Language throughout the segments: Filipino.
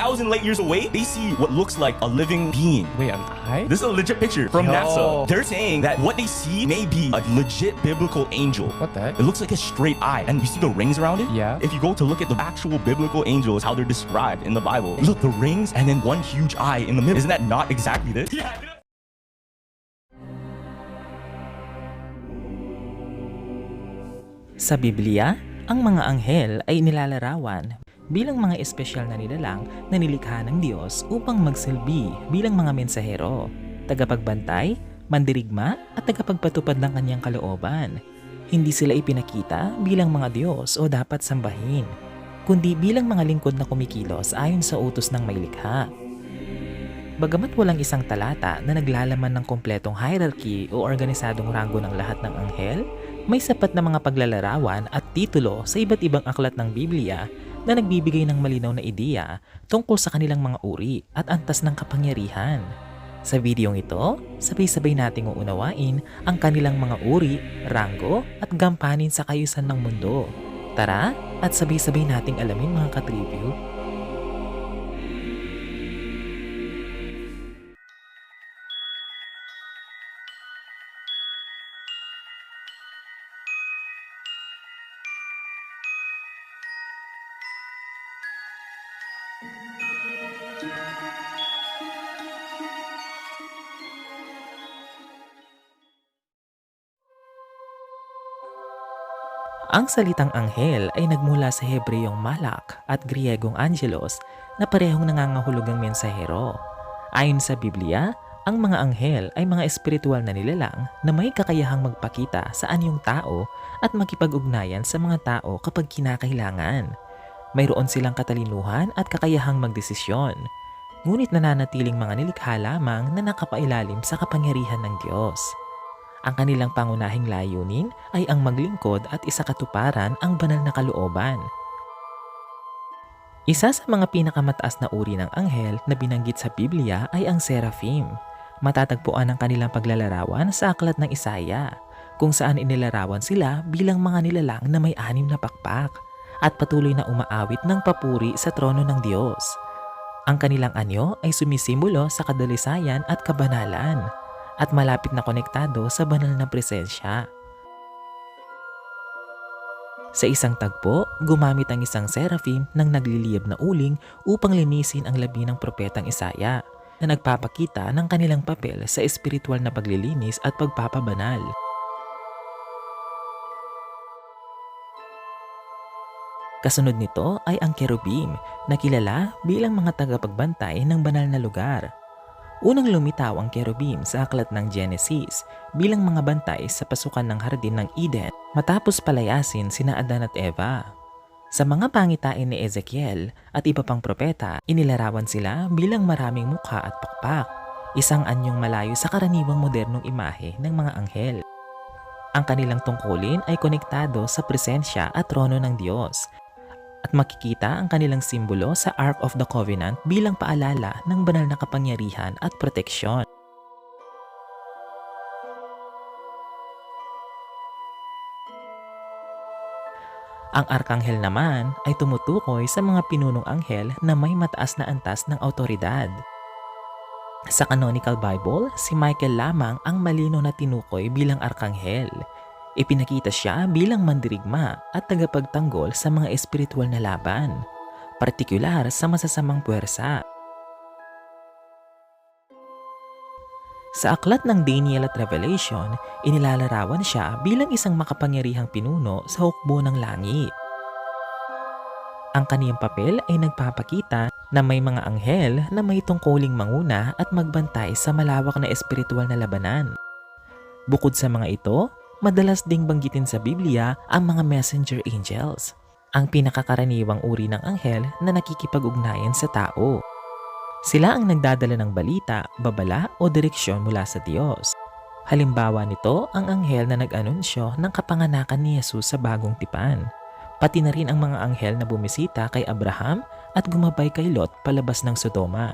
3,000 light years away, they see what looks like a living being. Wait, an eye? This is a legit picture from Yo. NASA. They're saying that what they see may be a legit biblical angel. What the heck? It looks like a straight eye. And you see the rings around it? Yeah. If you go to look at the actual biblical angels, how they're described in the Bible, look, the rings and then one huge eye in the middle. Isn't that not exactly this? Yeah. Sa Biblia, ang mga anghel ay nilalarawan bilang mga espesyal na nilalang na nilikha ng Diyos upang magsilbi bilang mga mensahero, tagapagbantay, mandirigma at tagapagpatupad ng kanyang kalooban. Hindi sila ipinakita bilang mga Diyos o dapat sambahin, kundi bilang mga lingkod na kumikilos ayon sa utos ng may likha. Bagamat walang isang talata na naglalaman ng kompletong hierarchy o organisadong ranggo ng lahat ng anghel, may sapat na mga paglalarawan at titulo sa iba't ibang aklat ng Biblia na nagbibigay ng malinaw na ideya tungkol sa kanilang mga uri at antas ng kapangyarihan. Sa videong ito, sabay-sabay nating uunawain ang kanilang mga uri, ranggo at gampanin sa kayusan ng mundo. Tara at sabay-sabay nating alamin mga katribute. Ang salitang anghel ay nagmula sa Hebreyong malak at Griegong angelos na parehong nangangahulugang mensahero. Ayon sa Biblia, ang mga anghel ay mga espiritual na nilalang na may kakayahang magpakita sa anyong tao at makipag-ugnayan sa mga tao kapag kinakailangan. Mayroon silang katalinuhan at kakayahang magdesisyon, ngunit nananatiling mga nilikha lamang na nakapailalim sa kapangyarihan ng Diyos. Ang kanilang pangunahing layunin ay ang maglingkod at isakatuparan ang banal na kalooban. Isa sa mga pinakamataas na uri ng anghel na binanggit sa Biblia ay ang seraphim. Matatagpuan ang kanilang paglalarawan sa aklat ng Isaiah, kung saan inilarawan sila bilang mga nilalang na may 6 na pakpak at patuloy na umaawit ng papuri sa trono ng Diyos. Ang kanilang anyo ay sumisimbolo sa kadalisayan at kabanalan, at malapit na konektado sa banal na presensya. Sa isang tagpo, gumamit ang isang seraphim ng nagliliyab na uling upang linisin ang labi ng propetang Isaiah, na nagpapakita ng kanilang papel sa espiritual na paglilinis at pagpapabanal. Kasunod nito ay ang kerubim, na kilala bilang mga tagapagbantay ng banal na lugar. Unang lumitaw ang kerubim sa aklat ng Genesis bilang mga bantay sa pasukan ng hardin ng Eden matapos palayasin sina Adan at Eva. Sa mga pangitain ni Ezekiel at iba pang propeta, inilarawan sila bilang maraming mukha at pakpak, isang anyong malayo sa karaniwang modernong imahe ng mga anghel. Ang kanilang tungkulin ay konektado sa presensya at trono ng Diyos, at makikita ang kanilang simbolo sa Ark of the Covenant bilang paalala ng banal na kapangyarihan at proteksyon. Ang arkanghel naman ay tumutukoy sa mga pinunong anghel na may mataas na antas ng awtoridad. Sa Canonical Bible, si Michael lamang ang malino na tinukoy bilang arkanghel. Ipinakita siya bilang mandirigma at tagapagtanggol sa mga espiritual na laban, partikular sa masasamang puwersa. Sa aklat ng Daniel at Revelation, inilalarawan siya bilang isang makapangyarihang pinuno sa hukbo ng langit. Ang kaniyang papel ay nagpapakita na may mga anghel na may tungkuling manguna at magbantay sa malawak na espiritual na labanan. Bukod sa mga ito, madalas ding banggitin sa Biblia ang mga messenger angels, ang pinakakaraniwang uri ng anghel na nakikipag-ugnayan sa tao. Sila ang nagdadala ng balita, babala o direksyon mula sa Diyos. Halimbawa nito ang anghel na nag-anunsyo ng kapanganakan ni Jesus sa bagong tipan. Pati na rin ang mga anghel na bumisita kay Abraham at gumabay kay Lot palabas ng Sodoma.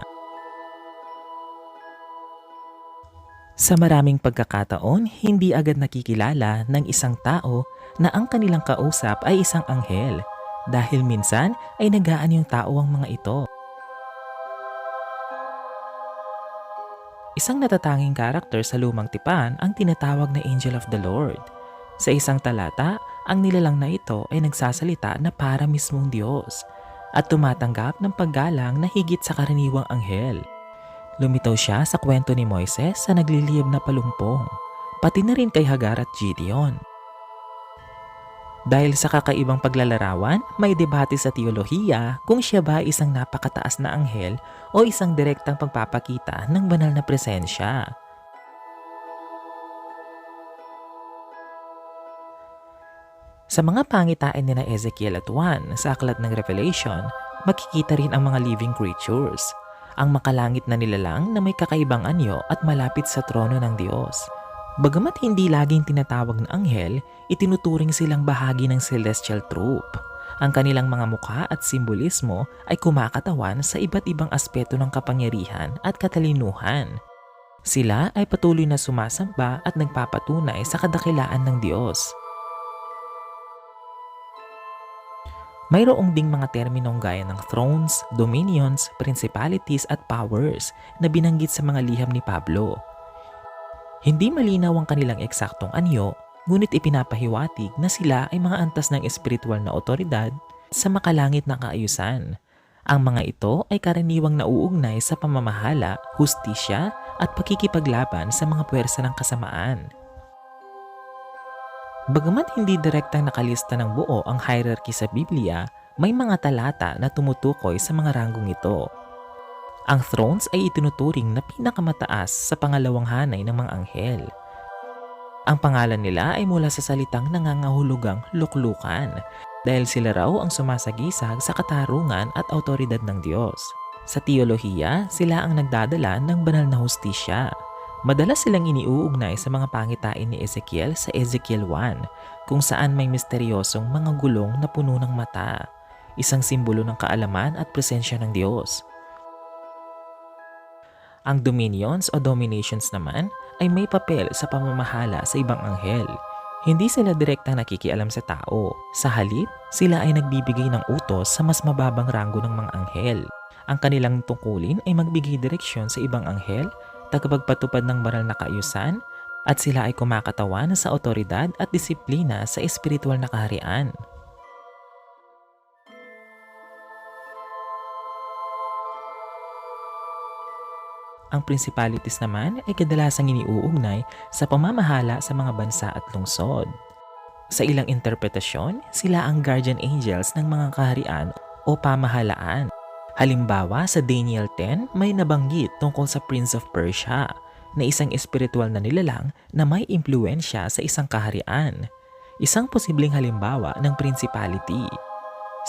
Sa maraming pagkakataon, hindi agad nakikilala ng isang tao na ang kanilang kausap ay isang anghel dahil minsan ay nagaan yung tao ang mga ito. Isang natatanging karakter sa lumang tipan ang tinatawag na Angel of the Lord. Sa isang talata, ang nilalang na ito ay nagsasalita na para mismong Diyos at tumatanggap ng paggalang na higit sa karaniwang anghel. Lumitaw siya sa kwento ni Moises sa nagliliyab na palumpong, pati na rin kay Hagar at Gideon. Dahil sa kakaibang paglalarawan, may debate sa teolohiya kung siya ba isang napakataas na anghel o isang direktang pagpapakita ng banal na presensya. Sa mga pangitain ni na Ezekiel at Juan sa aklat ng Revelation, makikita rin ang mga living creatures, ang makalangit na nilalang na may kakaibang anyo at malapit sa trono ng Diyos. Bagamat hindi laging tinatawag na anghel, itinuturing silang bahagi ng celestial troop. Ang kanilang mga mukha at simbolismo ay kumakatawan sa iba't ibang aspeto ng kapangyarihan at katalinuhan. Sila ay patuloy na sumasamba at nagpapatunay sa kadakilaan ng Diyos. Mayroong ding mga terminong gaya ng thrones, dominions, principalities at powers na binanggit sa mga liham ni Pablo. Hindi malinaw ang kanilang eksaktong anyo, ngunit ipinapahiwatig na sila ay mga antas ng espiritual na otoridad sa makalangit na kaayusan. Ang mga ito ay karaniwang nauugnay sa pamamahala, hustisya at pakikipaglaban sa mga puwersa ng kasamaan. Bagamat hindi direktang nakalista ng buo ang hierarchy sa Biblia, may mga talata na tumutukoy sa mga ranggong ito. Ang thrones ay itinuturing na pinakamataas sa pangalawang hanay ng mga anghel. Ang pangalan nila ay mula sa salitang nangangahulugang luklukan dahil sila raw ang sumasagisag sa katarungan at autoridad ng Diyos. Sa teolohiya, sila ang nagdadala ng banal na hustisya. Madalas silang iniuugnay sa mga pangitain ni Ezekiel sa Ezekiel 1, kung saan may misteryosong mga gulong na puno ng mata, isang simbolo ng kaalaman at presensya ng Diyos. Ang dominions o dominations naman ay may papel sa pamamahala sa ibang anghel. Hindi sila direktang nakikialam sa tao. Sa halip, sila ay nagbibigay ng utos sa mas mababang ranggo ng mga anghel. Ang kanilang tungkulin ay magbigay direksyon sa ibang anghel, tagapagpatupad ng banal na kaayusan, at sila ay kumakatawan sa otoridad at disiplina sa espiritual na kaharian. Ang principalities naman ay kadalasang iniuugnay sa pamamahala sa mga bansa at lungsod. Sa ilang interpretasyon, sila ang guardian angels ng mga kaharian o pamahalaan. Halimbawa, sa Daniel 10, may nabanggit tungkol sa Prince of Persia na isang espiritual na nilalang na may impluensya sa isang kaharian. Isang posibleng halimbawa ng principality.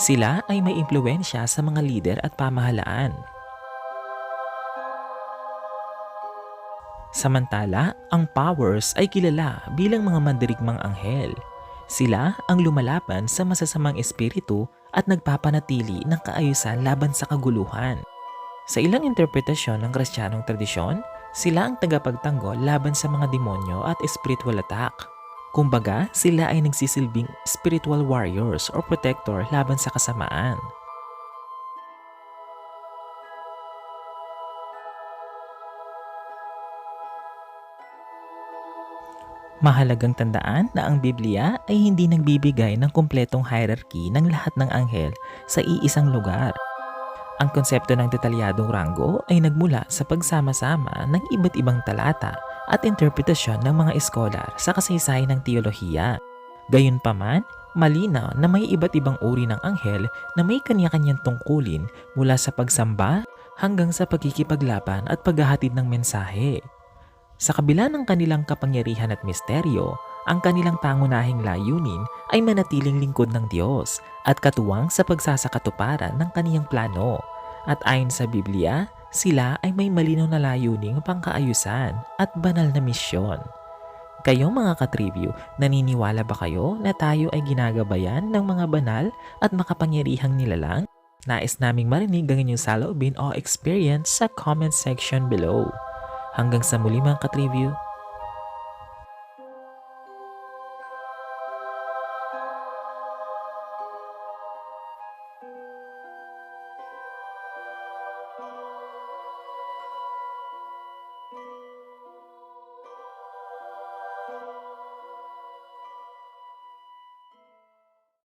Sila ay may impluensya sa mga lider at pamahalaan. Samantala, ang powers ay kilala bilang mga mandirigmang anghel. Sila ang lumalaban sa masasamang espiritu at nagpapanatili ng kaayusan laban sa kaguluhan. Sa ilang interpretasyon ng Kristiyanong tradisyon, sila ang tagapagtanggol laban sa mga demonyo at spiritual attack. Kumbaga, sila ay nagsisilbing spiritual warriors o protector laban sa kasamaan. Mahalagang tandaan na ang Biblia ay hindi nagbibigay ng kumpletong hierarchy ng lahat ng anghel sa iisang lugar. Ang konsepto ng detalyadong ranggo ay nagmula sa pagsama-sama ng iba't ibang talata at interpretasyon ng mga eskolar sa kasaysayan ng teolohiya. Gayunpaman, malinaw na may iba't ibang uri ng anghel na may kanya-kanyang tungkulin mula sa pagsamba hanggang sa pagkikipaglaban at paghahatid ng mensahe. Sa kabila ng kanilang kapangyarihan at misteryo, ang kanilang pangunahing layunin ay manatiling lingkod ng Diyos at katuwang sa pagsasakatuparan ng kaniyang plano. At ayon sa Biblia, sila ay may malinaw na layuning pangkaayusan at banal na misyon. Kayo mga katribyu, naniniwala ba kayo na tayo ay ginagabayan ng mga banal at makapangyarihang nilalang? Nais naming marinig ang inyong saloobin o experience sa comment section below. Hanggang sa muli mga katribyu,